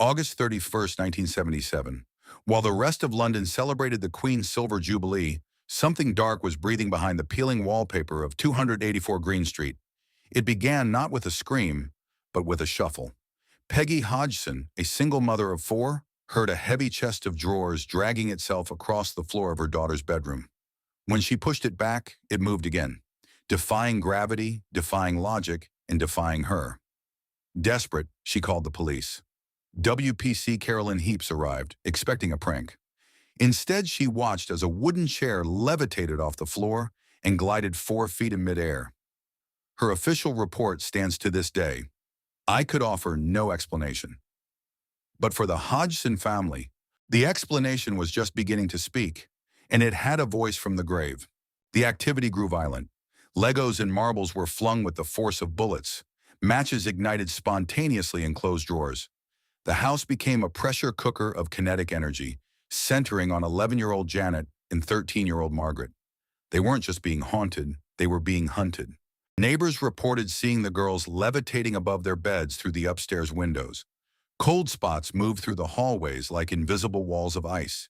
August 31st, 1977. While the rest of London celebrated the Queen's Silver Jubilee, something dark was breathing behind the peeling wallpaper of 284 Green Street. It began not with a scream, but with a shuffle. Peggy Hodgson, a single mother of four, heard a heavy chest of drawers dragging itself across the floor of her daughter's bedroom. When she pushed it back, it moved again, defying gravity, defying logic, and defying her. Desperate, she called the police. WPC Carolyn Heaps arrived, expecting a prank. Instead, she watched as a wooden chair levitated off the floor and glided 4 feet in midair. Her official report stands to this day. I could offer no explanation. But for the Hodgson family, the explanation was just beginning to speak, and it had a voice from the grave. The activity grew violent. Legos and marbles were flung with the force of bullets. Matches ignited spontaneously in closed drawers. The house became a pressure cooker of kinetic energy, centering on 11-year-old Janet and 13-year-old Margaret. They weren't just being haunted, they were being hunted. Neighbors reported seeing the girls levitating above their beds through the upstairs windows. Cold spots moved through the hallways like invisible walls of ice.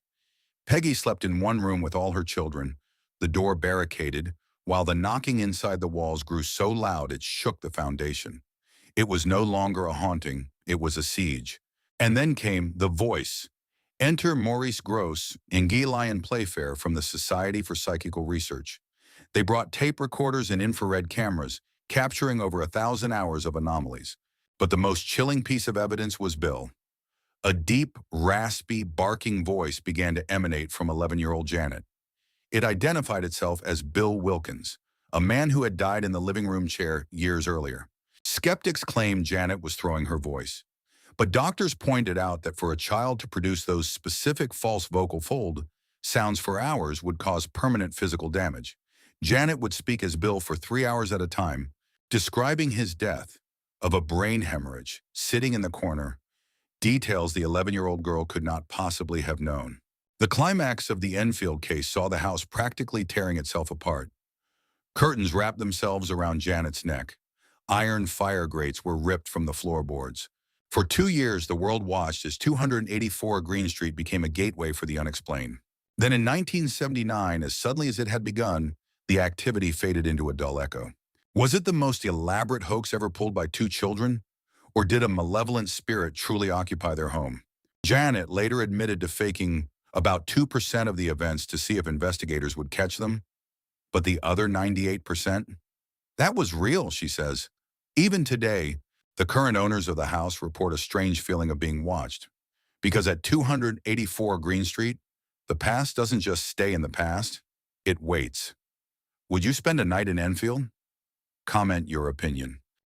Peggy slept in one room with all her children, the door barricaded, while the knocking inside the walls grew so loud it shook the foundation. It was no longer a haunting, it was a siege. And then came the voice. Enter Maurice Gross and Guy Lyon Playfair from the Society for Psychical Research. They brought tape recorders and infrared cameras, capturing over 1,000 hours of anomalies. But the most chilling piece of evidence was Bill. A deep, raspy, barking voice began to emanate from 11-year-old Janet. It identified itself as Bill Wilkins, a man who had died in the living room chair years earlier. Skeptics claimed Janet was throwing her voice. But doctors pointed out that for a child to produce those specific false vocal fold sounds for hours would cause permanent physical damage. Janet would speak as Bill for 3 hours at a time, describing his death of a brain hemorrhage sitting in the corner, details the 11-year-old girl could not possibly have known. The climax of the Enfield case saw the house practically tearing itself apart. Curtains wrapped themselves around Janet's neck. Iron fire grates were ripped from the floorboards. For 2 years, the world watched as 284 Green Street became a gateway for the unexplained. Then in 1979, as suddenly as it had begun, the activity faded into a dull echo. Was it the most elaborate hoax ever pulled by 2 children? Or did a malevolent spirit truly occupy their home? Janet later admitted to faking about 2% of the events to see if investigators would catch them. But the other 98%? That was real, she says. Even today, the current owners of the house report a strange feeling of being watched. Because at 284 Green Street, the past doesn't just stay in the past, it waits. Would you spend a night in Enfield? Comment your opinion.